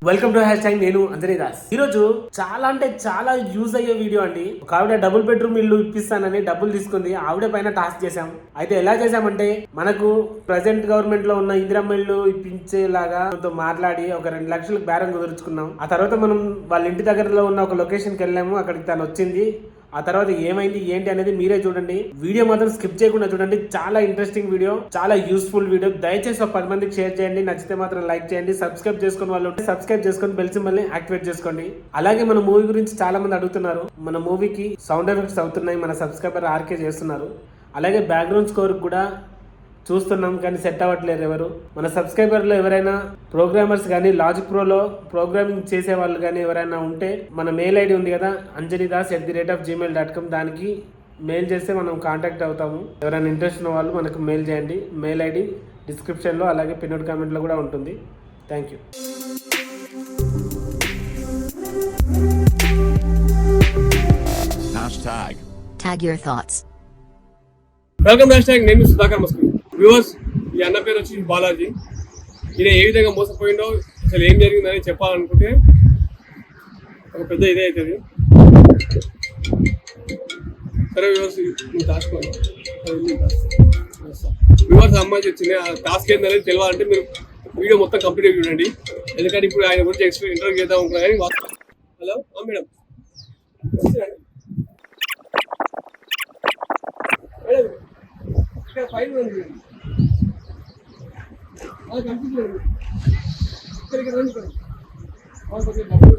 Welcome to #. నేను అంజనీ దాస్. ఈ రోజు చాలా అంటే చాలా యూజ్ అయ్యే వీడియో అండి. ఒక ఆవిడ డబుల్ బెడ్రూమ్ ఇల్లు ఇప్పిస్తానని డబ్బులు తీసుకుంది. ఆవిడ పైన టాస్క్ చేశాం. అయితే ఎలా చేశామంటే మనకు ప్రెసెంట్ గవర్నమెంట్ లో ఉన్న ఇందిరమ్మ ఇల్లు ఇప్పించేలాగా మాట్లాడి ఒక 2 లక్షలకు బేరం కుదుర్చుకున్నాం. ఆ తర్వాత మనం వాళ్ళ ఇంటి దగ్గరలో ఉన్న ఒక లొకేషన్ కి వెళ్ళాము. అక్కడికి తను వచ్చింది. ఆ తర్వాత ఏమైంది ఏంటి అనేది మీరే చూడండి. వీడియో మాత్రం స్కిప్ చేయకుండా చూడండి. చాలా ఇంట్రెస్టింగ్ వీడియో, చాలా యూస్ఫుల్ వీడియో. దయచేసి ఒక 10 మందికి షేర్ చేయండి. నచ్చితే మాత్రం లైక్ చేయండి. సబ్స్క్రైబ్ చేసుకుని వాళ్ళు ఉంటే సబ్స్క్రైబ్ చేసుకొని బెల్ సింబల్ ని యాక్టివేట్ చేసుకోండి. అలాగే మన మూవీ గురించి చాలా మంది అడుగుతున్నారు. మన మూవీకి సౌండ్ ఎఫెక్ట్స్ అవుతున్నాయి. మన సబ్స్క్రైబర్ ఆర్కే చేస్తున్నారు. అలాగే బ్యాక్గ్రౌండ్ స్కోర్ కూడా చూస్తున్నాం, కానీ సెట్ అవ్వట్లేదు ఎవరు. మన సబ్స్క్రైబర్లో ఎవరైనా ప్రోగ్రామర్స్ కానీ లాజిక్ ప్రోలో ప్రోగ్రామింగ్ చేసే వాళ్ళు కానీ ఎవరైనా ఉంటే మన మెయిల్ ఐడి ఉంది కదా, anjanidas@gmail.com, దానికి మెయిల్ చేస్తే మనం కాంటాక్ట్ అవుతాము. ఎవరైనా ఇంట్రెస్ట్ ఉన్న వాళ్ళు మనకు మెయిల్ చేయండి. మెయిల్ ఐడి డిస్క్రిప్షన్లో అలాగే పిన్నోడ్ కామెంట్లో కూడా ఉంటుంది. Thank you. Tag your thoughts. Welcome #. నేను సుధాకర్ మస్కీ. వ్యూవర్స్, ఈ అన్న పేరు వచ్చి బాలాజీ. ఈయన ఏ విధంగా మోసపోయిందో, అసలు ఏం జరిగిందని చెప్పాలనుకుంటే ఒక పెద్ద ఇదే అవుతుంది. సరే వ్యూవర్స్, నువ్వు దాచుకోండి. వ్యూవర్స్, అమ్మాయి వచ్చింది. ఆ టాస్క్ ఏంటనేది తెలియాలంటే మీరు వీడియో మొత్తం కంప్లీట్ చూడండి. ఎందుకంటే ఇప్పుడు ఆయన గురించి ఇంటర్వ్యూ చేద్దాం అనుకున్నా. హలో మేడం, ఇక్కడ ఫైల్ ఉంది, అది కనిపించలేదు. ఇక్కడికి రండి. కొంచెం డబ్బులు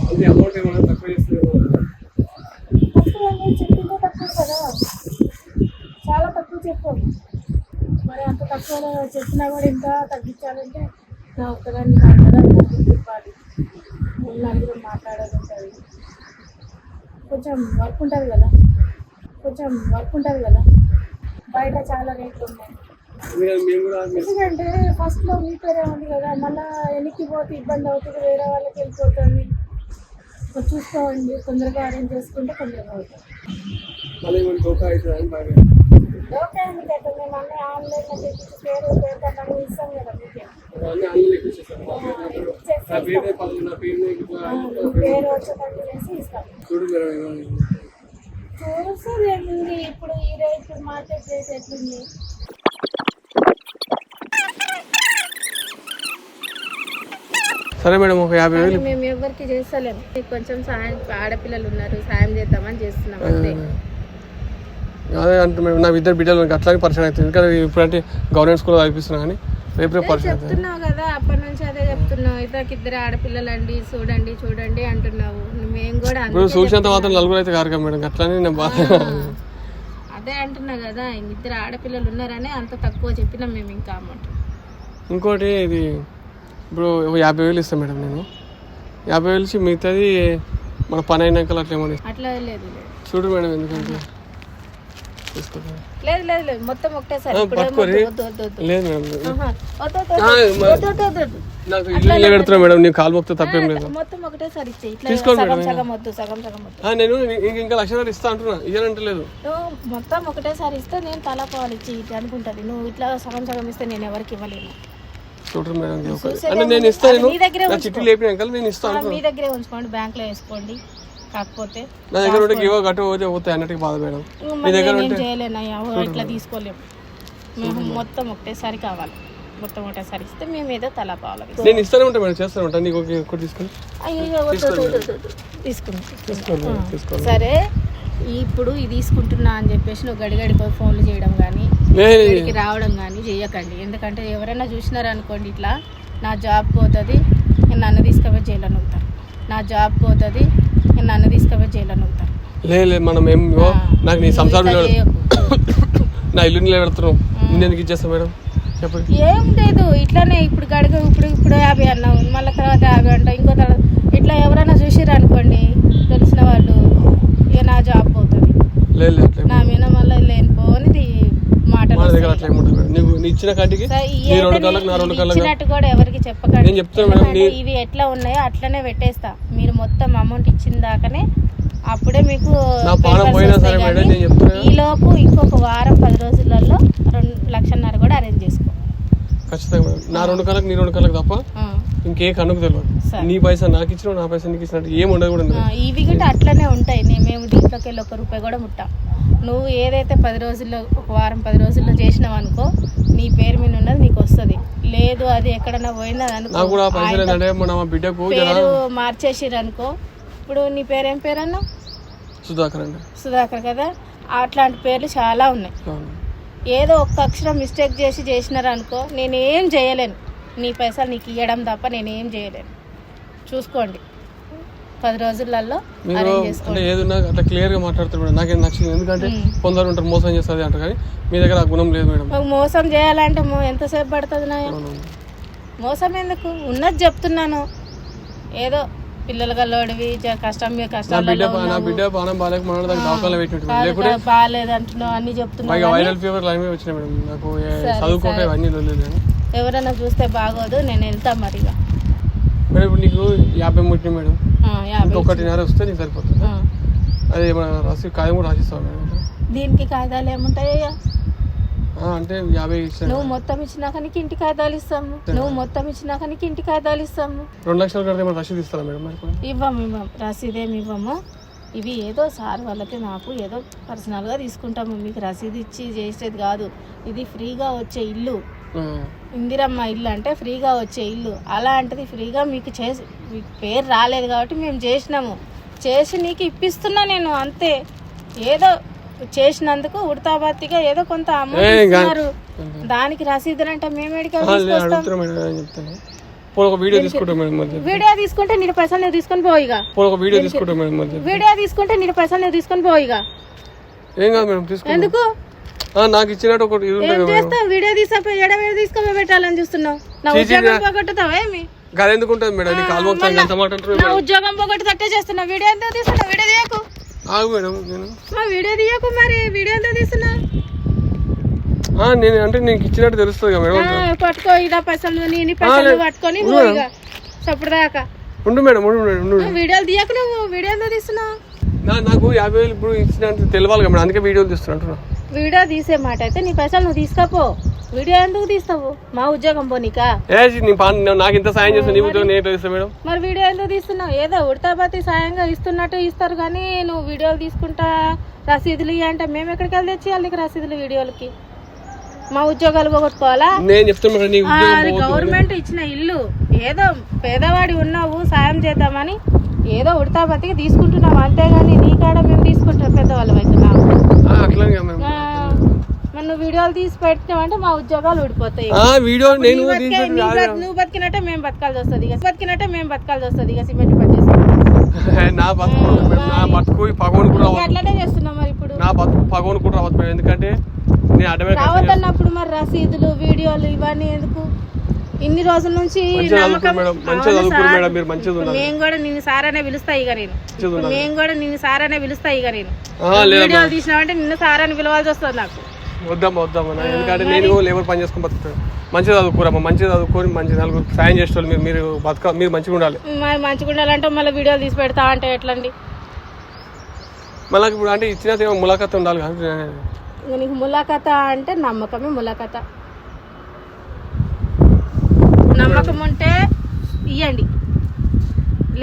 అది అమౌంట్ ఏమైనా తక్కువ చేస్తే చాలా తక్కువ చెప్పాము. మరి అంత తక్కువ చెప్పినా కూడా ఇంకా తగ్గించాలంటే నా ఒక్కదాన్ని చెప్పాలి. 4 మాట్లాడాలి ఉంటుంది. కొంచెం వర్క్ ఉంటుంది కదా. బయట చాలా రేట్లు ఉన్నాయి. ఎందుకంటే ఫస్ట్లో మీ పేరే ఉంది కదా, మళ్ళీ వెనక్కి పోతే ఇబ్బంది అవుతుంది, వేరే వాళ్ళకి వెళ్ళిపోతుంది. చూసుకోండి, తొందరగా అరేంజ్ చేసుకుంటే తొందరగా అవుతుంది. ఓకే అండి, మేము అన్నీ ఆన్లైన్లో తెప్పించి పేరు కన్నా ఇస్తాం కదా. పేరు వచ్చేటట్టు చేసి ఇస్తాం. చూస్తుంది ఇప్పుడు ఈ రేట్, మార్కెట్ రేట్ ఎట్లుంది. సరే మేడం, ఒక 50,000 మేము ఎవరికి చేస్తలేము. కొంచెం సాయం, ఆడపిల్లలు ఉన్నారు, సాయం చేద్దామని చేస్తున్నాం అంతే. అదే అంటే మేము నా 2 బిడ్డలు అట్లాగే పరిచయం అవుతుంది. ఇంకా ఇప్పుడంటే గవర్నమెంట్ స్కూల్లో చదివిస్తున్నాం, కానీ రేపు పరిచయం చెప్తున్నావు కదా, అప్పటి నుంచి అదే చెప్తున్నావు. ఇద్దరికి 2 ఆడపిల్లలు అండి, చూడండి అంటున్నావు. మేము కూడా చూసినంత మాత్రం 4 అయితే కారు మేడం, అట్లానే నేను బాగా అదే అంటున్నా కదా. 2 ఆడపిల్లలు ఉన్నారని అంత తక్కువ చెప్పినాం మేము. ఇంకా అమౌంట్ ఇంకోటి, ఇది ఇప్పుడు 50,000 ఇస్తాను మేడం. నేను 50,000 ఇచ్చి మిగతాది మన పని అయినాక అట్లా ఏమని అట్లా లేదు చూడు మేడం. ఎందుకంటే లేదు మొత్తం ఒకటేసారి. లేదు మేడం, నాకు ఇల్లు పెడుతున్నా మేడం. నేను కాలు మొక్కితే తప్పేం లేదు. మొత్తం ఒకటేసారి తీసుకోండి మేడం. సగం నేను ఇంకా 1,00,000 ఇస్తా అంటున్నా, ఇయ్యాలంటే లేదు. మొత్తం ఒకటేసారి ఇస్తే నేను తలపాలు ఇచ్చి అనుకుంటుంది. నువ్వు ఇట్లా సగం ఇస్తే నేను ఎవరికి ఇవ్వలేను. చూడరు మేడం, నేను ఇస్తాను. చిట్టి లేపినాక నేను ఇస్తాను. మీ దగ్గరే ఉంచుకోండి, బ్యాంక్ లో వేసుకోండి. కాకపోతే నా దగ్గర పోతే అన్నట్టుగా బాధ మేడం. మీ దగ్గర చేయలేనయ్యా, ఇట్లా తీసుకోలేము. మేము మొత్తం ఒకటేసారి కావాలి. మొత్తం ఒకటేసారి ఇస్తే మేము ఏదో తలా పావాలి. నేను ఇస్తానే ఉంటాను మేడం, చేస్తాను ఉంటాను. నీకు తీసుకుని తీసుకుని సరే. ఇప్పుడు ఇది తీసుకుంటున్నా అని చెప్పేసి నువ్వు గడిగడి ఫోన్లు చేయడం కానీ రావడం కానీ చెయ్యకండి. ఎందుకంటే ఎవరైనా చూసినారనుకోండి, ఇట్లా నా జాబ్ పోతుంది, నన్ను తీసుకుపోయి జైల్లో నవ్వుతారు. నా జాబ్ పోతుంది, నన్ను తీసుకుపోయి జైల్లో నవ్వుతారు. లేదు మనం నాకు నీ సంసారం నా ఇల్లు నిలబెడుతున్నావు, నేను ఎందుకు ఇచ్చేస్తా మేడం చెప్పండి. ఏం లేదు, ఇట్లానే ఇప్పుడు గడుగు ఇప్పుడు 50 అన్నావు, మళ్ళీ తర్వాత 50 అంటావు. ఇంకో తర్వాత ఇట్లా ఎవరైనా చూసిర్రు అనుకోండి, తెలిసిన వాళ్ళు, ఇక నా జాబ్ పోతుంది. నా మీద మళ్ళీ లేనిపోనిది మాటలు మన దగ్గర అట్లా ఏముంటుంది మేడం. నీకు నీ ఇచ్చిన కాటికి నీ 2 కళ్ళకి నా 2 కళ్ళకి ఇచ్చినట్టు కూడా ఎవరికి చెప్పకండి. నేను చెప్తాను మేడం. ఇవి ఎట్లా ఉన్నాయో అట్లనే పెట్టేస్తా. మీరు మొత్తం అమౌంట్ ఇచ్చిన దాకానే అప్పుడే మీకు నా పానం పోయినా సరే మేడం నేను చెప్తున్నా. ఈ లోపు ఇంకొక వారం 10 రోజులలో 2.5 లక్షలు కూడా అరేంజ్ చేసుకో. ఖచ్చితంగా మేడం. నా 2 కళ్ళకి నీ 2 కళ్ళకి తప్ప ఇంకే కనుక తెలియదు. నీ పైసా నాకు ఇచ్చిన నా పైసా నీకు ఇచ్చినట్టు ఏం ఉండదు కూడా. ఇవి కూడా అట్లనే ఉంటాయి. మేము దీంట్లోకి వెళ్ళి 1 రూపాయి కూడా ముట్టా. నువ్వు ఏదైతే 10 రోజుల్లో ఒక వారం 10 రోజుల్లో చేసినావు అనుకో నీ పేరు మీద ఉన్నది నీకు వస్తుంది. లేదు అది ఎక్కడన్నా పోయింది అనుకో పేరు మార్చేసిరు అనుకో. ఇప్పుడు నీ పేరు ఏం పేరు అన్నా? సుధాకర్ అండి. సుధాకర్ కదా. అట్లాంటి పేర్లు చాలా ఉన్నాయి. ఏదో ఒక్క అక్షరం మిస్టేక్ చేసినారు అనుకో నేనేం చేయలేను. నీ పైసలు నీకు ఇవ్వడం తప్ప నేనేం చేయలేను. చూసుకోండి 10 రోజులలో అరేంజ్ చేసుకోండి. ఏదన్నా అట్లా క్లియర్ గా మాట్లాడతారు మేడం. నాకేం నచ్చింది. ఎందుకంటే కొందరు ఉంటారు మోసం చేస్తుంది అంటారు కానీ మీ దగ్గర ఆ గుణం లేదు మేడం. మోసం చేయాలంటే ఎంతసేపు పడుతుంది నా? మోసం ఎందుకు? ఉన్నది చెప్తున్నాను. ఏదో పిల్లలు గల్లోడివి కష్టం బాగాలేదు అంటున్నావు అన్ని చెప్తున్నావు. ఎవరైనా చూస్తే బాగోదు. నేను వెళ్తా మరి. ఇప్పుడు నీకు 50 ముట్టిన మేడం. 1.5 వస్తే నీకు సరిపోతుంది. అదే రాసి కాగితం కూడా రాసిస్తావు మేడం. దీనికి కాగితాలు ఏముంటాయ్యా? అంటే 50 ఇస్తాను. నువ్వు మొత్తం ఇచ్చినాక నీకు ఇంటి కాగితాలు ఇస్తాము. 2 లక్షలు కడితే రసీదు ఇస్తారా మేడం? ఇవ్వము రసీదేమి ఇవ్వము. ఇవి ఏదో సార్ వాళ్ళకి నాకు ఏదో పర్సనల్గా తీసుకుంటాము. మీకు రసీదు ఇచ్చి చేసేది కాదు. ఇది ఫ్రీగా వచ్చే ఇల్లు. ఇందిరమ్మ ఇల్లు అంటే ఫ్రీగా వచ్చే ఇల్లు. అలాంటిది ఫ్రీగా మీకు మీకు పేరు రాలేదు కాబట్టి మేము చేసినాము. చేసి నీకు ఇప్పిస్తున్నా నేను అంతే. ఏదో చేసినందుకు ఉడతాబాతిగా ఏదో కొంత అమౌంట్ ఇస్తున్నారు. దానికి రసీదులు అంటే మేము వీడియో తీసుకుంటే నీ పైసలు నువ్వు తీసుకొని పోయిగా. వీడియో తీసుకుంటే నీ పైసలు నువ్వు తీసుకొని పోయిగా. ఎందుకు నాకు ఇచ్చినట్టు ఒకటి వీడియో తీసుకొని తీసుకొని పెట్టాలని చూస్తున్నావు? నా ఉద్యోగం పోగొట్టుతావా ఏమి? ఎందుకుంటది మేడం? నా ఉద్యోగం పోగొట్టు తట్టే చేస్తున్నా. వీడియో ఎంత తీస్తున్నా? వీడియో తీయకు వీడియో తీయకు. మరి వీడియో ఎంత తీస్తున్నా? నేను అంటే నీకు ఇచ్చినట్టు తెలుస్తుంది కదా మేడం. పట్టుకో ఇలా పైసలు నీ పైసలు పట్టుకొని పోయిగా చప్పుడు దాకా ఉండు మేడం. వీడియోలు తీయకు. నువ్వు వీడియో ఎంత తీస్తున్నావు? నాకు 50,000 ఇప్పుడు ఇచ్చినట్టు తెలియాలి కదా మేడం. అందుకే వీడియోలు తీస్తున్నా. వీడియో తీసే మాట అయితే నీ పైసలు నువ్వు తీసుకోపో. వీడియో ఎందుకు తీస్తావు? మా ఉద్యోగం పోనీకా? నాకు ఇంత సాయం చేస్తా మేడం. మరి వీడియో ఎందుకు తీస్తున్నావు? ఏదో ఉడతాబాతి సాయంగా ఇస్తున్నట్టు ఇస్తారు కానీ నువ్వు వీడియోలు తీసుకుంటా రసీదులు అంటే మేము ఎక్కడికి వెళ్ళి తెచ్చేయాలి నీకు రసీదులు వీడియోలకి? మా ఉద్యోగాలు పోగొట్టుకోవాలా? అది గవర్నమెంట్ ఇచ్చిన ఇల్లు. ఏదో పేదవాడి ఉన్నావు సాయం చేద్దామని ఏదో ఉడతాబాతికి తీసుకుంటున్నావు అంతేగాని నీ కాడ మేము తీసుకుంటాం పెద్దవాళ్ళం అవుతున్నావు. నువ్వు వీడియోలు తీసి పెట్టినావంటే మా ఉద్యోగాలు ఊడిపోతాయి. నువ్వు బతికినట్టే మేము బతకాల్సి వస్తుంది. ఇక సిమెంట్ పని అట్లానే చేస్తున్నాం. మరి ఇప్పుడు ఎందుకంటే రావద్దన్నప్పుడు మరి రసీదులు వీడియోలు ఇవన్నీ ఎందుకు? ఇన్ని రోజుల నుంచి మేము కూడా నిన్ను సారానే పిలుస్తా ఇక నేను. వీడియోలు తీసినావంటే నిన్ను సారాన్ని పిలవాల్సి వస్తుంది నాకు. వద్దామా ఎందుకంటే నేను లేబర్ పని చేసుకుని బతుకుతాను. మంచిగా చదువుకోరమ్మా. మంచిగా చదువుకొని మంచి నలుగురు సాయం చేసేవాళ్ళు మీరు మీరు మంచిగా ఉండాలి. మంచిగా ఉండాలంటే మళ్ళీ వీడియోలు తీసి పెడతా అంటే ఎట్లండి? మళ్ళీ ఇప్పుడు అంటే ఇచ్చిన ములాఖత్ ఉండాలి కదా. నీకు ములాఖత అంటే నమ్మకమే ములాఖత. నమ్మకం ఉంటే ఇవ్వండి.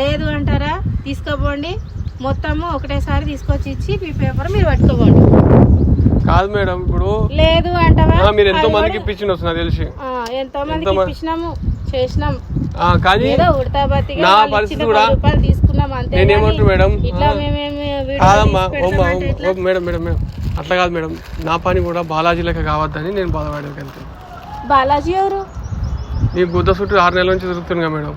లేదు అంటారా తీసుకోపోండి. మొత్తము ఒకటేసారి తీసుకొచ్చి ఇచ్చి మీ పేపర్ మీరు పట్టుకోపోండి. కాదు మేడం ఇప్పుడు లేదు అంటావా? మీరు ఎంతో మందికి ఇప్పించింది వస్తుంది తెలిసి. ఎంతో మందికి ఇప్పించినాము చేసినాం. కానీ నా పరిస్థితి కూడా తీసుకున్నాం అంతే. నేనేమంటారు మేడం ఇట్లా కాదమ్మా మేడం అట్లా కాదు మేడం. నా పని కూడా బాలాజీ లెక్క కావద్దని నేను బాధపడేది అంతే. బాలాజీ ఎవరు? నీ గుద్ద చుట్టూ 6 నెలల నుంచి తిరుగుతుందిగా మేడం.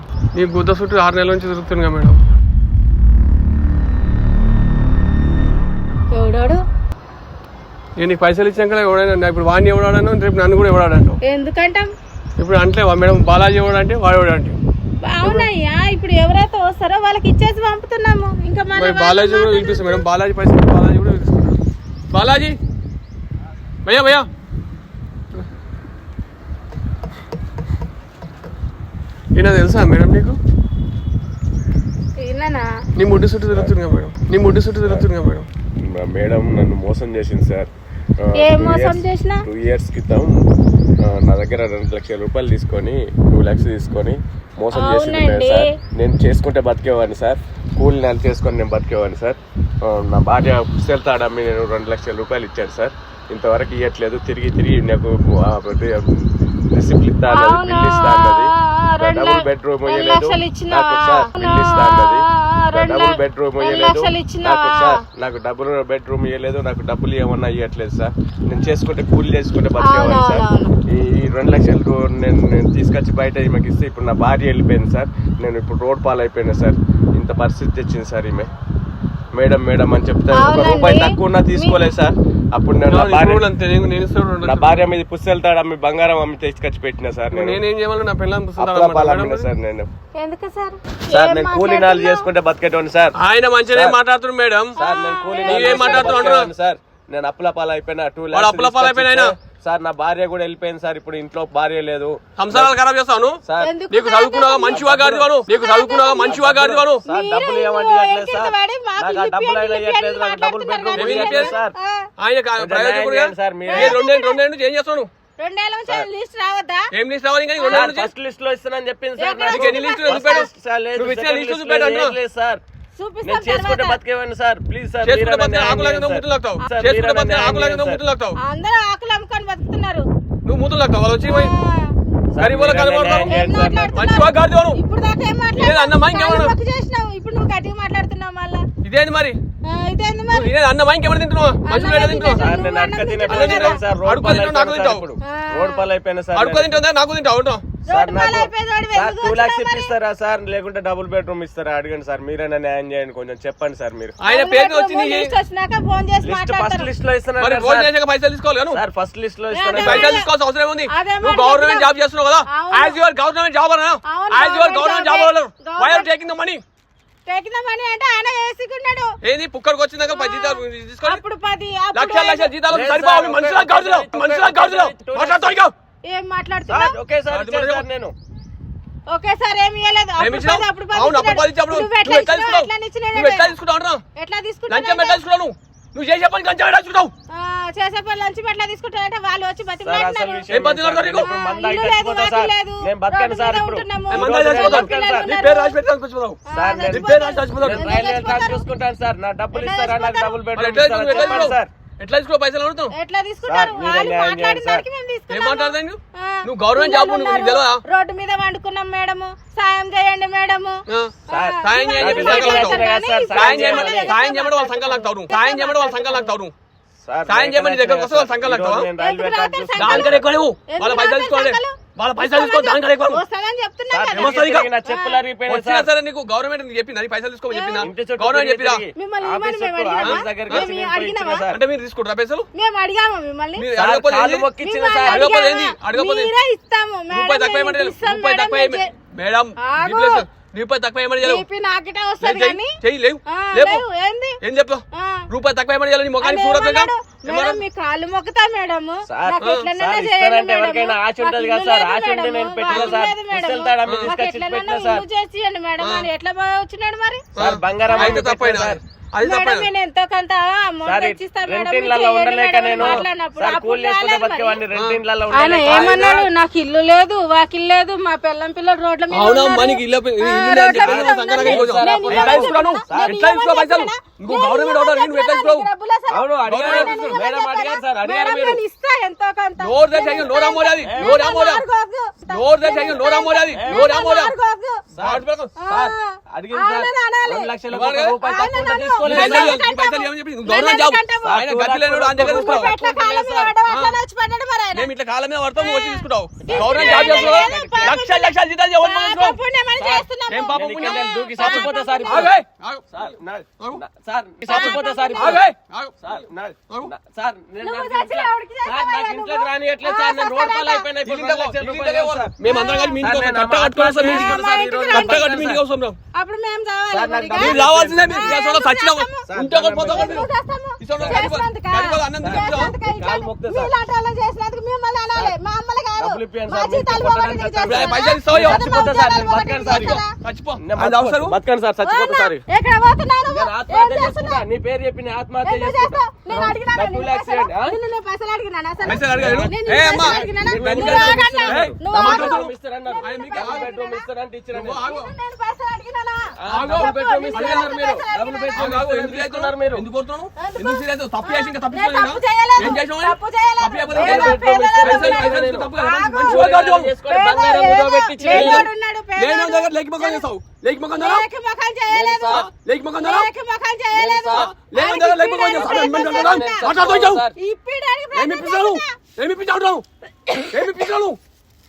ఎవడాడు? నేను నీకు పైసలు ఇచ్చాక ఎవడైనా ఇప్పుడు వాడిని ఎవడాడను రేపు నన్ను కూడా ఎవడాడంటావు. ఎందుకంటాం? ఇప్పుడు అంటే మేడం బాలాజీ ఎవడంటే వాడు ఎవడంటే. అవునయ్యా ఇప్పుడు ఎవరైతే వస్తారో వాళ్ళకి ఇచ్చేసి పంపుతున్నాము. ఇంకా బాలాజీ కూడా పిలిపిస్తాం మేడం. బాలాజీ పైసలు బాలాజీ కూడా పిలుచుకుంటాడు. బాలాజీ భయ్యా ఈయన తెలుసా మేడం నీకు? ఈయననా? నీ ముడ్డు చుట్టూ తిరుగుతుందిగా మేడం, నీ ముడ్డు చుట్టూ తిరుగుతుందిగా మేడం. మేడం నన్ను మోసం చేసింది సార్. ఏం మోసం చేసినా? 2 years క్రితం నా దగ్గర 2 లక్షల రూపాయలు తీసుకొని 2 lakhs తీసుకొని మోసం చేసింది మేడం సార్. నేను చేసుకుంటే బతికేవాడిని సార్, కూలి నెల చేసుకొని నేను బతికేవాడిని సార్. నా భార్య పుస్తెళ్తాడమ్మి నేను 2 లక్షల రూపాయలు ఇచ్చాను సార్, ఇంతవరకు ఇవ్వట్లేదు. తిరిగి నాకు రిసిప్ట్ ఇస్తా అన్నది, బిల్ ఇస్తా అన్నది, డబుల్ బెడ్రూమ్ ఇవ్వలేదు నాకు సార్, బిల్ ఇస్తా అన్నది, డబుల్ బెడ్రూమ్ ఇవ్వలేదు నాకు సార్, నాకు డబుల్ బెడ్రూమ్ ఇవ్వలేదు, నాకు డబ్బులు ఏమన్నా ఇవ్వట్లేదు సార్. నేను చేసుకుంటే కూలి చేసుకుంటే బతికేవాడిని సార్. ఈ 2 లక్షలు నేను తీసుకొచ్చి బయట ఈమెకి ఇస్తే ఇప్పుడు నా భార్య వెళ్ళిపోయింది సార్. నేను ఇప్పుడు రోడ్ పాలు అయిపోయినా సార్. ఇంత పరిస్థితి తెచ్చింది సార్ ఈమె. మేడం మేడం అని చెప్తే 1 రూపాయి తక్కువ ఉన్నా తీసుకోలేదు సార్. అప్పుడు నేను నా భార్య మీద పుస్తెళ్తాడు అమ్మి బంగారం అమ్మి తీసుకొచ్చి పెట్టిన సార్. నేనేం చేయాలి? నా పిల్లలు సార్ నేను కూలీ నాలు చేసుకుంటే బతికేటోని సార్. ఆయన మంచిగా మాట్లాడుతున్నాడు మేడం సార్. నేను కూలీ మాట్లాడుతున్నాను సార్. నేను అప్పుల అయిపోయినా 2 lakhs సార్. నా భార్య కూడా వెళ్ళిపోయింది సార్. ఇప్పుడు ఇంట్లో భార్య లేదు. సంసారాలు ఖరాబ్ చేస్తాను సార్. నీకు చదువుకున్నావా మంచివా గాడివాను, నీకు చదువుకున్నావా మంచివా గాడివాను. సార్ డబ్బులు ఏమంటే ఇవ్వట్లేదు సార్, నాకు ఆ డబ్బులు అయినా ఇవ్వట్లేదు, నాకు డబుల్ బెడ్రూమ్ ఇవ్వట్లేదు సార్. ఆయన సార్ మీరు 2 నుంచి ఏం చేస్తాను? 2 ఏళ్ళ నుంచి లిస్ట్ రావద్దా? ఏం లిస్ట్ రావాలి? ఇంకా 2 నుంచి ఫస్ట్ లిస్ట్ లో ఇస్తానని చెప్పింది సార్. నీకు ఎన్ని లిస్టులు చూపాడు? నువ్వు ఇచ్చిన లిస్టు చూపాడు లేదు సార్. నేను చేసుకుంటే బతికేవాడిని సార్. ప్లీజ్ సార్ చేసుకుంటే ముద్దులు లాగుతావు, ముద్దులు లాగుతావు. అందరూ ఆకులు అమ్ముకొని బతుకుతున్నారు, నువ్వు ముద్దులు లాగుతావు. వాళ్ళు వచ్చి గరీబుల కనబడతావు. మంచివా గాడివాను. ఇప్పుడు దాకా ఏం మాట్లాడుతున్నావు? చేసినావు, ఇప్పుడు నువ్వు గట్టిగా మాట్లాడుతున్నావు మళ్ళా. ఇదేంది మరి? ఇదేంది మరి? అన్నమా ఇంకెవరు తింటున్నావా? మనుషులు తింటున్నావు. రోడ్ పాలు అయిపోయినా సార్. అడుగు తింటుందా? నాకు తింటావు ఉంటావు సార్. నాకు 2 lakhs ఇప్పిస్తారా సార్, లేకుంటే డబుల్ బెడ్రూమ్ ఇస్తారా? అడగండి సార్, మీరైనా న్యాయం చేయండి, కొంచెం చెప్పండి సార్. మీరు ఆయన పేరు వచ్చింది ఫస్ట్ లిస్ట్ లో ఇస్తున్నారు పైసలు తీసుకోవాలి సార్. ఫస్ట్ లిస్ట్ లో ఇస్తున్నారు. పైసలు తీసుకోవాల్సిన అవసరం ఉంది. నువ్వు గవర్నమెంట్ జాబ్ చేస్తున్నావు కదా, యాజ్ యువర్ గవర్నమెంట్ జాబ్ అన్నా, యాజ్ యువర్ గవర్నమెంట్ జాబ్ అవ్వలేరు. Why are taking the money? అంటే ఆయన వేసుకున్నాడు. ఏంది పుక్కడికి వచ్చిందాక 10 జీతాలు తీసుకోవాలి. అప్పుడు 10 లక్షల జీతాలు సరిపోవాలి. మనుషుల గాజులు మాట్లాడుతావు. ఏం మాట్లాడుతున్నావు? ఓకే సార్ నేను ఒకేసారి ఏమి ఇవ్వలేదు. ఎట్లా తీసుకుంటావు? నువ్వు చేసే పని లంచం ఎట్లా తీసుకుంటావు? చేసే పని లంచం ఎట్లా తీసుకుంటారంటే వాళ్ళు వచ్చి చూసుకుంటాను సార్. నా డబ్బులు ఇస్తారా? నాకు డబుల్ బెడ్రూమ్ సార్. ఎట్లా తీసుకో పైసలు అడుగుతావు? ఎట్లా తీసుకుంటారు? నువ్వు గవర్నమెంట్ జాబ్ రోడ్డు మీద వండుకున్నాం మేడం, సాయం చేయండి మేడం. సాయం చేయమని వాళ్ళ సంఘాలు లాగుతావు. సాయం చేయమని వాళ్ళ సంఘాలు లాగుతావు. సాయం చేయమని దగ్గర వస్తే వాళ్ళ సంఘాలు లాగుతావా? దానికన్నా ఎక్కువ నువ్వు వాళ్ళ పైసలు తీసుకోవాలి. వాళ్ళ పైసలు తీసుకో. దానికన్నా ఎక్కువ సరే. నీకు గవర్నమెంట్ చెప్పింది పైసలు తీసుకోమని చెప్పిందా? గవర్నమెంట్ చెప్పిరా? అంటే మీరు తీసుకుంటారా పైసలు? మేము అడిగాము మిమ్మల్ని. రూపాయి తక్కువ మేడం, రూపాయి తక్కువ ఏమని ఏం చెప్పావు? రూపాయి తక్కువ ఏమని నీ ముఖానికి మీ కాళ్ళు మొక్కుతా మేడం. ఎవరికైనా ఆశ ఉంటది కదా సార్. ఆశ ఉంటే నేను పెట్టిన సార్. చేయండి మేడం అని ఎట్లా వచ్చినాడు మరి? సార్ బంగారం అయితే తప్పైనా ఎంతో కొంత ఏమన్నాడు? నాకు ఇల్లు లేదు, వాకిల్ లేదు, మా పిల్లం పిల్లలు రోడ్ల మీద ఇస్తా ఎంతో కొంత. మేము ఇట్లా కాలం మీద పడతాం, వచ్చి తీసుకుంటావు. గవర్నమెంట్ జాబ్ చేస్తున్నావు, లక్షల జీతాలు ఏం పాపం చచ్చిపోతా సార్. ఇంట్లోకి రాని ఎట్లా సార్? నేను రోడ్ పాలు అయిపోయినా మేమందరం కలిసి మీ ఇంట్లో కట్ట కట్టుకోవాలి సార్. కట్ట కట్టి మీ ఇంటికి వస్తాం. అప్పుడు మేము మీరు రావాల్సిందే. మీరు సచ్చినాము ఉంటే చేసినందుకు మిమ్మల్ని అనాలి. మా అమ్మలకి డబ్బులు ఇప్పియండి మా సార్, జీతాలు మీరు పోగొట్టి నీకు కొట్టడానికి చేస్తారా? పైసలు ఇస్తావా? చచ్చిపోతా సార్, నేను మా బతకను సార్, జీతాలు చచ్చిపో. నేను ఆయన అవసరం బతకను సార్, చచ్చిపోతా సార్. ఎక్కడ పోతున్నావు నేను ఆత్మహత్య చేసుకుంటా, నీ పేరు చెప్పి నేను ఆత్మహత్య ఎందుకు చేసుకుంటా. చేస్తావు? నేను అడిగినానా? నాకు 2 lakhs ఇవ్వండి, ఆ? నిన్ను నేను పైసలు అడిగినానా అసలు? పైసలు అడగలేదు. నేను ఏ పైసలు అమ్మా, అడిగినానా? మీరు నువ్వు డబ్బులు ఆగన్నా? ఇస్తున్నారు. నువ్వు డబుల్ ఆగు. బెడ్రూమ్ ఇస్తారన్నారు. ఆయన మీకు డబుల్ బెడ్రూమ్ ఇస్తారంటే ఇచ్చిరండి. ఆగు. నిన్ను నేను పైసలు అడిగినానా? డబుల్ బెడ్రూమ్ ఇస్తున్నారు మీరు. పైసలు డబుల్ అడిగినానా? బెడ్రూమ్ ఆగు, ఎందుకు ఇస్తున్నారు మీరు? ఎందుకు కొడుతున్నావు? ఎందుకు సీరియస్? తప్పు చేసి ఇంకా నేను తప్పించుకోలేదా? తప్పు చేయలేదు. ఏం చేసావు? తప్పు చేయలేదు. తప్పు చేయకపోతే పేద- డబుల్ బెడ్రూమ్ పేదల ఇస్తారు. డబ్బులు పైసలు నేను తప్పు కదా? ఆగు. మంచి వాడు చేసుకొని బంగారం ముద్ద పెట్టించి లేనోడు ఉన్నాడు, పేదోడు. లేని దగ్గర లేకి మొక్కలు చేస్తావు. లేకి మొక్కలు ధర లేక మొఖం చేయలేదు. లేకి మొక్కలు ధర లేక మొఖం చేయలేదు. లేని దగ్గర లేకి మొక్కలు చేస్తావు. ఇప్పిడానికి ఏమి ఇప్పించావు? ఏమి ఇప్పించావు? ఏమి ఇప్పించావు?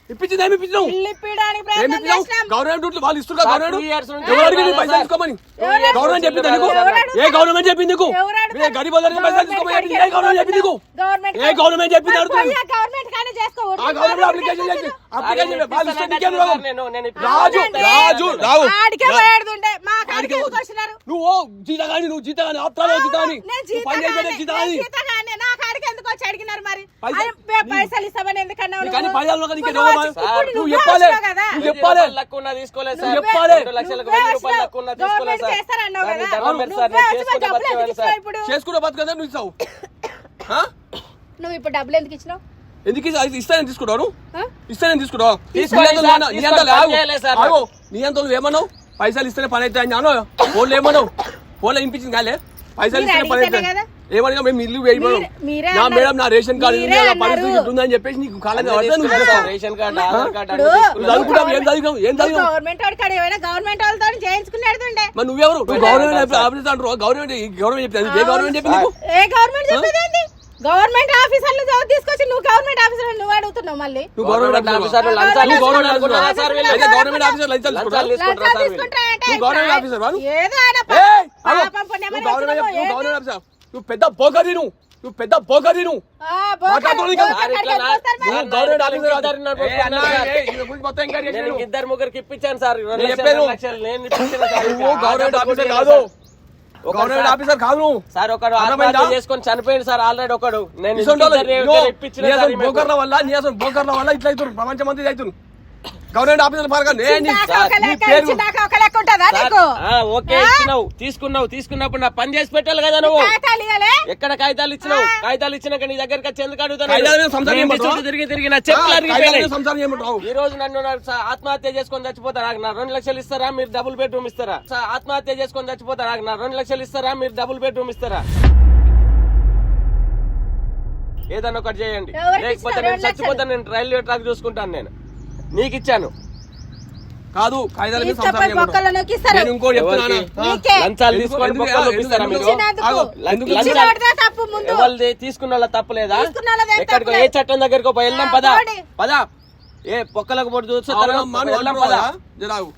ఇప్పించింది ఏమి ఇప్పించావు? ఇల్లు ఇప్పిడానికి ఏమి ప్రయత్నం ఇప్పించావు? చేసినాం. గవర్నమెంట్ రూట్లు వాళ్ళు ఇస్తున్నారు. సార్, గవర్నమెంట్ 2 years నుంచి ఎవరు అడిగింది ఇవ్వాలి పైసలు సార్. తీసుకోమని? ఎవరు గవర్నమెంట్ చెప్పింది నీకు? ఎవరు ఏ గవర్నమెంట్ చెప్పింది నీకు? ఎవరు అడుగుతారు? ఏ గరీబ్ వాళ్ళకి పైసలు తీసుకోమని చెప్పింది? ఏ గవర్నమెంట్ చెప్పింది నీకు? గవర్నమెంట్ ఏ గవర్నమెంట్ చెప్పింది అడుగుతున్నాను. గవర్నమెంట్ కానీ చేసుకోవచ్చు. ఆ గవర్నమెంట్ అప్లికేషన్ చేసి అప్లికేషన్ వాళ్ళు ఇస్తే నీకేం రోగం? నేను రాజు రాజు రావు ఆడికే పోయాడుతుండే మా కాడికి ఆడికే ఎందుకు వచ్చినారు? నువ్వు జీతగాని నువ్వు జీతగాని ఆప్తాలో జీతగాని నేను నువ్వు పని చేసేదే జీతగాని జీతగానే నా కాడికి ఎందుకు వచ్చి అడిగినారు మరి? పైసలు- ఆయన పైసలు ఇస్తామని ఎందుకన్నావు నీకు అన్ని నువ్వు? పైసలు నీకు నువ్వు రోగమా? వచ్చి- ఇప్పుడు నువ్వు నువ్వే చెప్పాలి. వచ్చినావు కదా. నువ్వు చెప్పాలి. లక్కున్నా తీసుకోలేదు నువ్వు సార్. చెప్పాలి. 2 లక్షలకు 1000 రూపాయలు లక్కున్నా తీసుకోలేదు గవర్నమెంట్ సార్. చేస్తారన్నావు సార్, కదా. నీ దండం పెడతా సార్, నువ్వే నేను వచ్చి చేసుకుంటే డబ్బులు ఎందుకు బతికేవాడిని ఇచ్చినావు సార్. ఇప్పుడు? చేసుకుంటే బతుకదా నువ్వు ఇస్తావు ఆ? నువ్వు ఇప్పుడు డబ్బులు ఎందుకు ఇచ్చినావు? ఎందుకు ఇస్తానని తీసుకుంటావు? ఆ? ఇస్తానని తీసుకుంటావు? తీసుకోండి సార్, తీసుకొని పని చేయలేదు సార్ నాకు. నీ అంత ఏమన్నావు? పైసలు ఇస్తేనే పని అయితే అని అను. ఫోన్లో ఏమన్నావు? ఫోన్లో వినిపించింది కాలే పైసలు మీరు ఇస్తేనే పని అయితే అడిగితేనే కదా? ఏమన్నా మేము ఇల్లు వేయమన్నాం. మీరే నా అన్నారు. మేడం నా రేషన్ కార్డు మీరే ఉంది, నా అన్నారు. పరిస్థితి ఉంటుందని చెప్పేసి నీకు కాలం అన్నీ తీసుకున్నారు sir, ration card, Aadhaar card అన్నీ ఇప్పుడు- నువ్వు చదువుకుంటావు ఏం చదివినావు? ఏం చదివినావు? గవర్నమెంట్ వాడి కాడ ఏమైనా గవర్నమెంట్ వాళ్ళతో చేయించుకుని ఎడుతుండే. మరి నువ్వెవరు? నువ్వు గవర్నమెంట్ ఆఫీసర్ అంటారు. గవర్నమెంట్ చెప్పింది. ఏ గవర్నమెంట్ చెప్పింది నీకు? ఏ గవర్నమెంట్ చెప్పేది ఏంది? గవర్నమెంట్ ఆఫీసర్లు తీసుకొచ్చి నువ్వు గవర్నమెంట్ ఆఫీసర్ నువ్వు అడుగుతున్నావు మళ్ళీ. నువ్వు గవర్నమెంట్ ఆఫీసర్ ఆఫీసర్లు లంచాలు గవర్నమెంట్ తీసుకున్నారా సార్ వీళ్ళు? అయితే గవర్నమెంట్ ఆఫీసర్ లంచాలు తీసుకుంటారా? లంచాలు తీసుకుంటారా లంచాలు సార్ వీళ్ళు? తీసుకుంటారంటే నువ్వు గవర్నమెంట్ ఆఫీసర్ వాడు? ఏదో ఆయన ఏయ్, ఆగు. పాపం పుణ్యం నువ్వు అని గవర్నమెంట్ వచ్చినావు, నువ్వు ఏదో. Government officer. నువ్వు పెద్ద పోకరి నువ్వు పెద్ద పోకరి నువ్వు మాట్లాడుతున్నావు నీకు? సార్, ఇట్లా నా- నువ్వు సార్, గవర్నమెంట్ నా ఆఫీసర్ ఇద్దరు నన్ను ఏ అన్నా, కొట్టుకున్నారు సార్. ఏ, ఈ గురించి మొత్తం ఎంక్వైరీ చేసి నేను నువ్వు. 2 ఇప్పించాను సార్. 2 నేను లక్షలు, చెప్పేది 2 లక్షలు నేను ఇప్పించిన సార్. నువ్వు గవర్నమెంట్ ఆధార్ ఆఫీసర్ కార్డు కాదు. ఒకరు గవర్నమెంట్ సార్- ఆఫీసర్ కాదు నువ్వు. సార్ ఒకడు అర్థమైందా? ఆత్మహత్య చేసుకొని చనిపోయింది సార్ ఆల్రెడీ ఒకడు. నేను ఇసొంటి వాళ్ళు ఇప్పించిన నీ సార్ అసలు ఈమెకు. బోకర్ల వల్ల ఇట్లా అవుతారు. ప్రపంచం అంతా అవుతుంది. గవర్నమెంట్ ఆఫీసర్ పరంగా నీ పేరు ఒక లెక్క ఉంటుందా సార్, నీకు? ఓకే ఇచ్చినావు, తీసుకున్నప్పుడు నా పని చేసి పెట్టాలి కదా నువ్వు. కాగితాలు ఇయ్యాలే? ఎక్కడ కాగితాలు ఇచ్చినావు? కాగితాలు ఇచ్చినాక నీ దగ్గరికి వచ్చి ఎందుకు కాగితాల మీద సంసారం అడుగుతాను? చేయమంటావా? తిరిగి నా చెప్పులు అరిగిపోయినాయి. సంసారం చేయమంటావు. ఈ రోజు నన్ను ఆత్మహత్య చేసుకొని చచ్చిపోతా నాకు నా 2 లక్షలు ఇస్తారా? మీరు డబుల్ బెడ్రూమ్ ఇస్తారా? ఆత్మహత్య చేసుకొని చచ్చిపోతా నాకు నా 2 లక్షలు ఇస్తారా? మీరు డబుల్ బెడ్రూమ్ ఇస్తారా? ఏదన్నా ఒకటి చేయండి, ఎవరికి లేకపోతే ఇస్తారు? నేను 2 లక్షలు? చచ్చిపోతా. నేను రైల్వే ట్రాక్ చూసుకుంటాను. నేను నీకు ఇచ్చాను. కాదు కాగితాల మీద తీసుకపోయి సంసారం చేయమంటావు. బొక్కలు నొక్కిస్తారు. నేను ఇంకోటి చెప్తున్నానా? నీకే. లంచాలు తీసుకొని ఎందుకు- బొక్కలు ఎందుకు- చూపిస్తారా మీరు? ఇచ్చినందుకు. ఆగు. లంచాలు- ఇచ్చినోడిదే తప్పు ముందు. ఎవరిది తీసుకున్న వాళ్ళ తప్పులేదా? తీసుకున్న వాళ్ళదే ఎక్కడికో తప్పులేదు. ఏ చట్టం దగ్గరకు వెళ్దాం పదా పోండి. పదా. ఏ పొక్కలకు పొడి చూస్తారా? అవునమ్మా, నువ్వు వెళ్దాం అంటున్నావు పదా. కదా? జరాగు.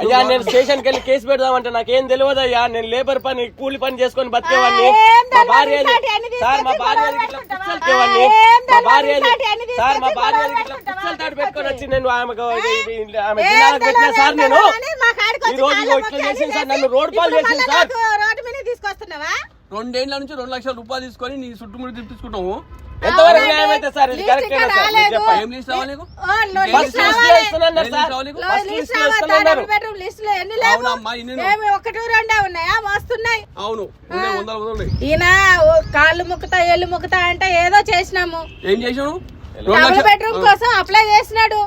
అయ్యా నేను స్టేషన్ కి వెళ్ళి కేసు పెడదామంటే నాకేం తెలియదు అయ్యా. నేను లేబర్ పని కూలి పని చేసుకొని బతికేవాడిని. ఏం మా తెలియదు, భార్య ఇట్లాంటి అన్ని సార్ మా తీసుకొచ్చి భార్య గొడవ ఇట్లా పెట్టుకుంటావా? పుచ్చలకేవాడిని. ఏం మా తెలియదు, భార్య ఇట్లాంటి అన్ని సార్ మా తీసుకొచ్చి భార్య గొడవ ఇట్లా పెట్టుకుంటావా? పుచ్చలు తాడు పెట్టుకొని వచ్చి నేను ఆమె ఏం జిల్లాకు పెట్టినా తెలియదు, సార్ ఏం నేను. తెలియదు అని మా కాడికి వచ్చి ఈ రోజు కాళ్ళ ఇట్లా మొక్కి చేసింది సార్, అన్ని నన్ను రోడ్ పాలు ఇప్పుడు చేసింది మళ్ళా సార్. నాకు రోడ్డు మీద తీసుకొస్తున్నావా? 2 ఏళ్ల నుంచి 2 లక్షల రూపాయలు తీసుకొని నీ చుట్టుముడి తిప్పించుకుంటావు. ఎంతవరకు న్యాయం అయితే సార్? ఇది లిస్ట్ కరెక్టేనా ఇంకా సార్? మీరు రాలేదు. చెప్పండి. ఏం లిస్ట్ రావాలి నీకు? ఓ, ఏం లిస్ట్ లిస్ట్ ఫస్ట్ రావాలి. లిస్ట్ ఇస్తున్నారు ఏం సార్. లిస్ట్ రావాలి నీకు? ఫస్ట్ లిస్ట్ లిస్ట్ రావాలి. ఇస్తున్నారు. డబుల్ బెడ్రూమ్ లిస్టులు ఎన్ని లేవు? అవునమ్మా, ఇన్ని లేవు. ఏమి 1, 2 ఉన్నాయా? మస్తున్నాయి. అవును ఉన్నాయి, 100 ఉన్నాయి. ఈయన ఓ కాళ్ళు ముక్కుతా ఎల్లు ముక్కుతా అంటే ఏదో చేసినాము. ఏం చేసావు? డబుల్ బెడ్రూమ్ కోసం అప్లై చేసినాడు.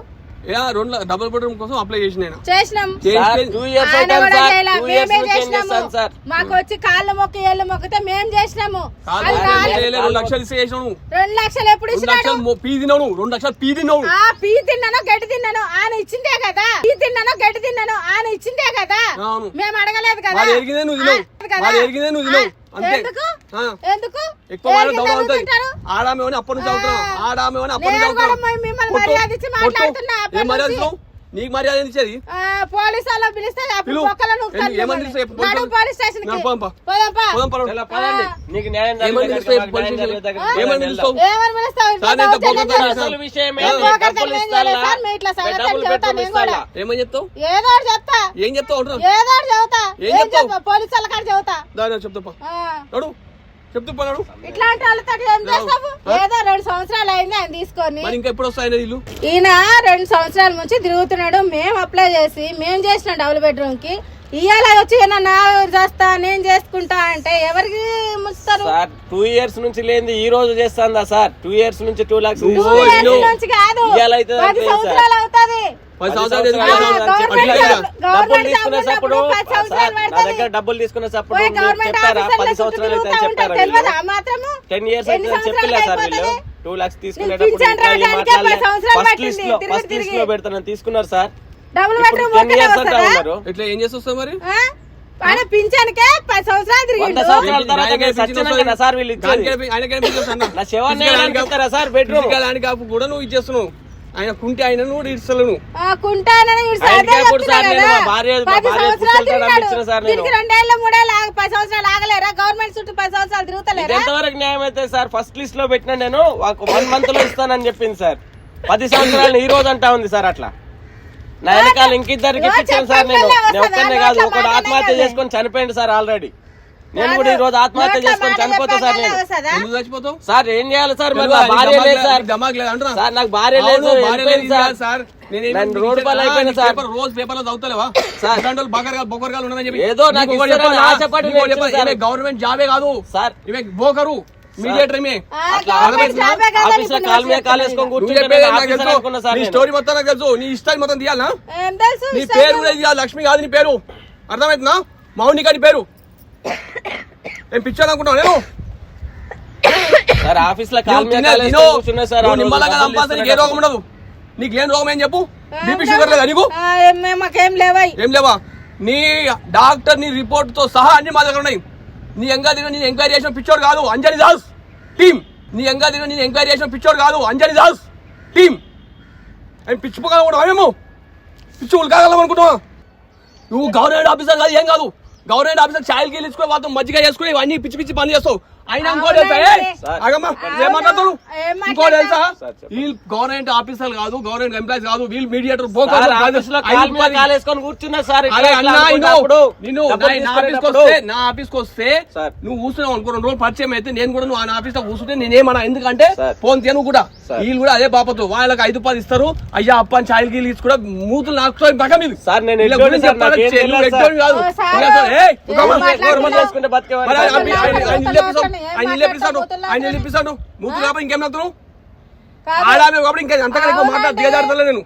డబుల్ బెడ్రూమ్ కోసం అప్లై చేసిన నేను. చేసినాం. సార్, 2 years ఆయన అవుతాను కూడా సార్. చేయలే. 2 years మేమే నుంచి ఏం చేసినాము. చేస్తాను సార్? మాకు వచ్చి కాళ్ళు మొక్కి ఎల్లు మొక్కితే మేం చేసినాము. కాదు, అది రాలేదు. 2 లక్షలు ఇస్తే చేసినావు నువ్వు. 2 లక్షలు ఎప్పుడు 2 ఇచ్చినాడు? లక్షలు పీ తిన్నావు నువ్వు. 2 లక్షలు పీ తిన్నావు. ఆ పీ తిన్నాను గడ్డి తిన్నాను ఆయన ఇచ్చిందే కదా. పీ తిన్నాను గడ్డి తిన్నాను ఆయన ఇచ్చిందే కదా. అవును. మేము అడగలేదు కదా. వాడు ఎరిగిందే నువ్వు తిన్నావు. కదా. వాడు ఎరిగిందే నువ్వు తిన్నావు. అంతే. ఎందుకు? ఆ. ఎందుకు? ఎక్కువ వాళ్ళ ఎరిగిందే డౌన్ అవుతుంది. తింటారు? ఆడామేమని అప్పటి నుంచి అవుతున్నావు. ఆడామేమని అప్పటి నుంచి నేను కూడా అవుతున్నావు. మిమ్మల్ని కొట్టు, మర్యాద ఇచ్చి కొట్టు. మాట్లాడుతున్నా అప్పటి ఏం మర్యాద నుంచి. ఇస్తావు? నీకు మర్యాద ఏంది ఇచ్చేది? పోలీసు వాళ్ళు పిలిస్తే అప్పుడు పిలువు. బొక్కలు నూకుతారు ఏమని మిమ్మల్ని. పిలిస్తే చెప్పు, పోలీసు నడు పోలీస్ స్టేషన్ నడు, పోదాంపా. పోదాంపా. చలో, పదండి. నీకు న్యాయం ఏమని జరిగే పిలుస్తావు? దగ్గరికి పోలీస్ న్యాయం జరిగే దగ్గరికి ఏమని వెళ్దాం. పిలుస్తావు? ఏమని పిలుస్తావు? సార్, నేను దౌర్జన్యం బొక్కలు చేస్తాను. అసలు విషయం ఏం ఏంటి? బొక్కలు డబ్బులు నేను ఇస్తారా? చేయలేదు సార్, మీ ఇట్లా సంగతి డబ్బులు చెబుతా బెడ్రూమ్ నేను కూడా. ఇస్తారా? ఏమని చెప్తావు? ఏదో ఒకటి చెప్తా. ఏం చెప్తావు అంటున్నా? ఏదో ఒకటి చెబుతా. ఏం ఏం చెప్తావు? చెప్తా? పోలీసు వాళ్ళ కాడ చెబుతా. దాని చెప్తాపా. ఆ. నడు చెప్తూ పోనాడు. ఇట్లాంటి వాళ్ళతో ఏం చేస్తావు? ఏదో 2 సంవత్సరాలు అయింది ఆయన తీసుకొని. మరి ఇంకా ఎప్పుడు వస్తాయి ఇల్లు? ఈయన 2 సంవత్సరాల నుంచి తిరుగుతున్నాడు. మేము అప్లై చేసి మేము చేసిన డబుల్ బెడ్రూమ్ కి ఇవాళ వచ్చి నా చేస్తా నేను చేసుకుంటా అంటే ఎవరికి ముస్తారు? సార్ 2 years నుంచి లేని ఈ రోజు చేస్తాందా సార్? 2 years నుంచి 2 lakhs నుంచి కాదు, 10 సంవత్సరాలు అవుతుంది. డబ్బులు తీసుకునేటప్పుడు నా దగ్గర డబ్బులు తీసుకునేటప్పుడు చెప్పారా 10 సంవత్సరాలు అయితే చెప్పారా? 10 years అయితే చెప్పలే సార్ వీళ్ళు. 2 lakhs తీసుకునేటప్పుడు ఫస్ట్ లిస్ట్ లో పెడతానని తీసుకున్నారు సార్. డబుల్ బెడ్రూమ్ ఇట్లా ఏం చేస్తా మరి? పింఛన్కే 10 సంవత్సరాలు తిరిగిండు. సార్ వీళ్ళు నా శవాన్ని సార్ బెడ్రూమ్ కూడా నువ్వు ఇచ్చేస్తున్నావు. ఆయన కుంటే ఆయన నువ్వు ఇస్తలేను. గవర్నమెంట్ చుట్టూ 10 సంవత్సరాలు తిరుగుతలేరా? ఎంతవరకు న్యాయం అయితే సార్? ఫస్ట్ లిస్ట్ లో పెట్టినా నేను 1 month లో ఇస్తానని చెప్పింది సార్. 10 సంవత్సరాలు ఈ రోజు అంటా ఉంది సార్. అట్లా నా వెనకాల ఇంకిద్దరికి ఇప్పించాను సార్. నేను ఒక్కనే కాదు, ఒకడు ఆత్మహత్య చేసుకొని చనిపోయింది సార్ ఆల్రెడీ. నేను కూడా ఈ రోజు ఆత్మహత్య చేసుకొని చనిపోతా సార్. నేను ఎందుకు చచ్చిపోతావు సార్? ఏం చేయాలి సార్? మరి నా భార్య లేదు సార్. సార్ నాకు భార్య లేదు సార్. నేను రోడ్డు పాలు అయిపోయినా సార్. రోజు పేపర్ లో చదువుతలేవా బొకరగాలు ఉన్నాయని చెప్పి? ఏదో నాకు ఆశపడి గవర్నమెంట్ జాబే కాదు సార్, ఇవే బోకరు మీడియేటర్ ఆఫీస్ లో కాలు మీద కాలు వేసుకొని కూర్చుంటున్నా సార్. నీ స్టోరీ మొత్తం నాకు తెలుసు. నీ ఇష్టాన్ని మొత్తం తీయాలా? నీ పేరు కూడా తీయాలి. లక్ష్మి కాదు నీ పేరు, అర్థమవుతుందా? మౌనిక నీ పేరు. నేను పిచ్చాను అనుకుంటాను నేను సార్. ఆఫీస్ లో కాలు మీద కాలు వేసుకొని కూర్చున్నా సార్. నీకు ఏ రోగం ఉండదు. నీకు లేని రోగం ఏం చెప్పు? బీపీ షుగర్ లేదా నీకు? మాకేం లేవా? ఏం లేవా? నీ డాక్టర్ నీ రిపోర్ట్ తో సహా అన్ని మా దగ్గర ఉన్నాయి. నీ ఎంగా దగ్గర నేను ఎంక్వైరీ చేసిన పిచ్చోడు కాదు అంజలి దాస్ టీమ్. నీ ఎంగా దగ్గర నేను ఎంక్వైరీ చేసిన పిచ్చోడు కాదు అంజలి దాస్ టీమ్. ఆయన పిచ్చిపోగలనుకుంటావా? మేము పిచ్చులు కాగలం అనుకుంటావా? నువ్వు గవర్నమెంట్ ఆఫీసర్ కాదు, ఏం కాదు. గవర్నమెంట్ ఆఫీసర్ ఛాయలు గెలుచుకుని వాళ్ళతో మజ్జిగ చేసుకుని ఇవన్నీ పిచ్చి పిచ్చి పని చేస్తావు. అయినా ఇంకోటి తెలుసా? ఏమంటారు ఇంకోటి తెలుసా? వీళ్ళు గవర్నమెంట్ ఆఫీసర్ కాదు, గవర్నమెంట్ ఎంప్లాయీస్ కాదు, వీళ్ళు మీడియేటర్ కూర్చున్నా సార్. నా ఆఫీస్కి వస్తే నువ్వు కూర్చున్నావు అనుకో, 2 రోజులు పరిచయం అయితే నేను కూడా నువ్వు ఆ ఆఫీస్ లో కూర్చుంటే నేనేమన్నా. ఎందుకంటే ఫోన్ తిను కూడా వీళ్ళు కూడా అదే బాపతో వాళ్ళకి 5-10 ఇస్తారు. అయ్యా అప్ప అని ఛాయలు గీలు కూడా మూతులు నాకు బక మీద సార్. నేను ఆయన చెప్పిస్తాడు మూతులు కాబట్టి ఇంకేం నవ్వుతాను ఆడామే కాబట్టి ఇంకా అంతకన్నా ఎక్కువ మాట్లాడు దిగజారుతలే నేను.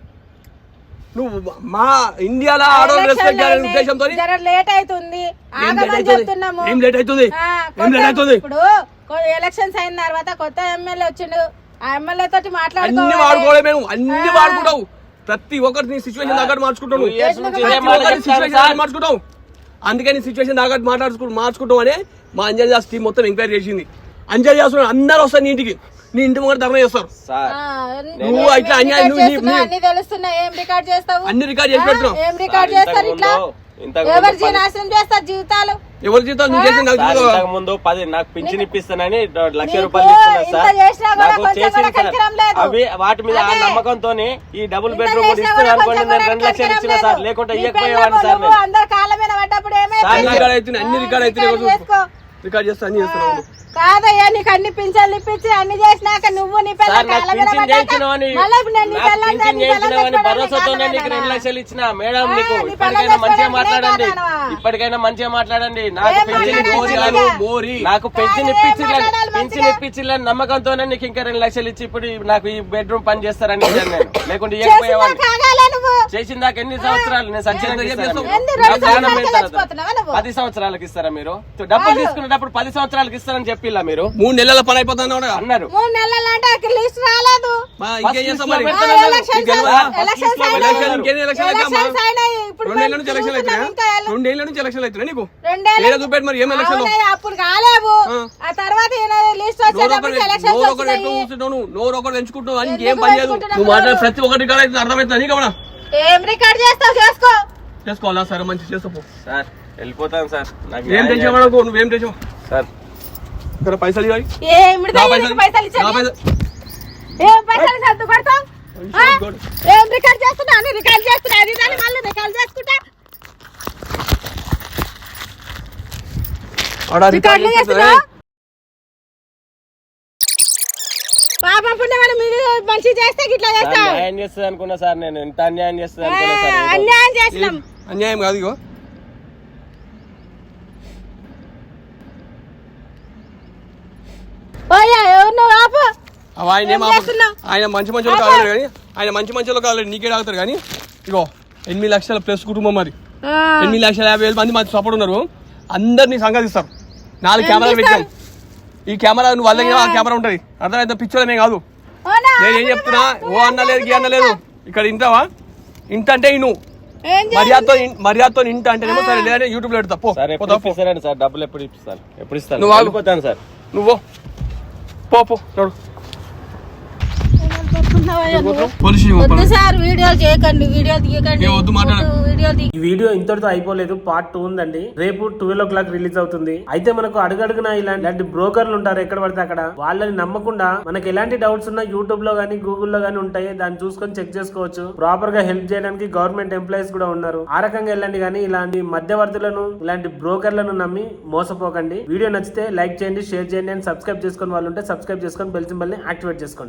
నువ్వు మా ఇండియాలో ఆడవాళ్ళు రెస్పెక్ట్ చేయాలనే ఉద్దేశంతో లేట్ అవుతుంది. ఏం లేట్ అవుతుంది? ఏం లేట్ అవుతుంది? ఇప్పుడు ఎలక్షన్స్ అయిన తర్వాత కొత్త ఎమ్మెల్యే వచ్చిండు. ఆ ఎమ్మెల్యే తోటి అన్ని వాడుకోవడం మేము అన్ని వాడుకుంటావు. ప్రతి ఒక్కటి నీ సిచ్యువేషన్ తగ్గట్టు మార్చుకుంటావు. మార్చుకుంటావు. అందుకే నీ సిచ్యువేషన్ తగ్గట్టు మార్చుకుంటావు అని మా అంజలి దాస్ టీం మొత్తం ఎంక్వైరీ చేసింది. అంజలి దాస్ అందరూ వస్తారు నీ ఇంటికి, నీ ఇంటి ముందు ధర్నా చేస్తారు. నువ్వు ఇట్లా అన్యాయం అన్ని రికార్డ్ చేసి పెడుతున్నావు. ఎవరి జీవనాశనం చేస్తారు జీవితాలు? ఎవరి జీవితాలు నువ్వు చేసి నాకు ముందు 10 నాకు పింఛన్ ఇప్పిస్తానని 1 లక్ష రూపాయలు అవి వాటి మీద ఆ నమ్మకంతో ఈ డబుల్ బెడ్రూమ్ ఇస్తాను అనుకోండి. నేను 2 లక్షలు ఇచ్చిన సార్, లేకుంటే ఇవ్వకపోయేవాడిని సార్. అందరు కాళ్ళ మీద పడ్డప్పుడు అన్ని రికార్డ్ అయితే రికార్డ్ చేస్తా అన్ని చేస్తున్నావు. కాదయ్యా నీకు అన్ని పింఛన్లు ఇప్పించి అన్ని చేసినాక నువ్వు నీ భరోసాతోనే నీకు 2 లక్షలు ఇచ్చిన. మేడం నీకు ఇప్పటికైనా మంచిగా మాట్లాడండి, ఇప్పటికైనా మంచిగా మాట్లాడండి. నాకు పెన్షన్ ఇప్పించి నమ్మకంతోనే నీకు ఇంకా 2 లక్షలు ఇచ్చి ఇప్పుడు నాకు ఈ బెడ్రూమ్ పని చేస్తారని నేను, లేకుంటే ఇవ్వకపోయేవాడిని. చేసిన దాకా ఎన్ని సంవత్సరాలు నేను సత్యంగా 10 సంవత్సరాలకు ఇస్తారా మీరు? డబ్బులు తీసుకునేటప్పుడు 10 సంవత్సరాలకు ఇస్తారని చెప్పి మీరు 3 నెలల పని అయిపోతుంది అన్నారు. 3 నెలలు అంటే లిస్ట్ రాలేదు. అప్పుడు కాలేవు. ఆ తర్వాత నోరు ఒకటి పెంచుకుంటావు అని ఇంకేం పని లేదు. నువ్వు మాట్లాడే ప్రతి ఒక్కటి రికార్డ్ అయితే అర్థమవుతుంది నీకు. ఏం రికార్డ్ చేస్తావు? చేసుకోవాలా? సరే మంచి చేసుకో సార్. వెళ్ళిపోతాను సార్. ఏం టెన్షన్ పడకు, నువ్వేం టెన్షన్ సార్. పైసలు ఇవ్వాలి. ఏం రికార్డ్ చేస్తున్నా? రికార్డ్ చేస్తున్నా మళ్ళీ రికార్డ్ చేసుకుంటా. పాపం పుణ్యమైన మీరు మంచి చేస్తే ఇట్లా చేస్తావు. న్యాయం చేస్తుంది అనుకున్నా సార్, నేను ఎంత అన్యాయం చేస్తుంది అనుకున్నా సార్. అన్యాయం చేసినాం. అన్యాయం కాదు ఇగో. ఓయ్యా ఎవరు నువ్వు ఆపు. ఆయన ఏం చేస్తున్నావ్? ఆయన మంచి మంచిలో కావాలి కానీ ఆయన మంచి మంచిలో కావాలి నీకే తాగుతారు కానీ ఇగో 8 లక్షల ప్లస్ కుటుంబం మరి 8,50,000 మంది మాకు సపోర్ట్ ఉన్నారు. అందరినీ సంగతిస్తారు. 4 కెమెరాలు పెట్టాం. ఈ కెమెరా నువ్వు వాళ్ళ ఆ కెమెరా ఉంటుంది అర్థమైతే పిక్చర్లమే కాదు. ఓనా, నేను ఏం చెప్తున్నా ఓ అన్న లేదు గీ అన్న లేదు ఇక్కడ ఇంటావా ఇంట అంటే నువ్వు ఏం చేయాలి? మర్యాదతో ఇంట అంటేనేమో సరే లేదంటే యూట్యూబ్ లో పెడతా పో సార్ ఎప్పుడు ఇప్పిస్తారండి సార్? డబ్బులు ఎప్పుడు ఇప్పిస్తాను? ఎప్పుడు ఇస్తాను? నువ్వు ఆగు. వెళ్ళిపోతాను సార్. నువ్వు పో పో చూడు పడుతున్నావయ్యా నువ్వు? పోలీస్ వద్దు సార్, వీడియోలు చేయకండి, వీడియోలు తీయకండి. వద్దు మాట్లాడు. వీడియో ఈ వీడియో ఇంతటితో అయిపోలేదు, పార్ట్ 2 ఉందండి. రేపు 12 o'clock రిలీజ్ అవుతుంది. అయితే మనకు అడుగడుగునా ఇలాంటి బ్రోకర్లు ఉంటారు ఎక్కడ పడితే అక్కడ. వాళ్ళని నమ్మకుండా మనకి ఎలాంటి డౌట్స్ ఉన్నా యూట్యూబ్ లో గానీ గూగుల్లో గానీ ఉంటాయి, దాన్ని చూసుకొని చెక్ చేసుకోవచ్చు. ప్రాపర్ గా హెల్ప్ చేయడానికి గవర్నమెంట్ ఎంప్లాయీస్ కూడా ఉన్నారు. ఆ రకంగా వెళ్ళండి కానీ ఇలాంటి మధ్యవర్తులను ఇలాంటి బ్రోకర్లను నమ్మి మోసపోకండి. వీడియో నచ్చితే లైక్ చేయండి, షేర్ చేయండి అండ్ సబ్స్క్రైబ్ చేసుకుని వాళ్ళు ఉంటే సబ్స్క్రైబ్ చేసుకొని బెల్ సింబల్ ని యాక్టివేట్ చేసుకోండి.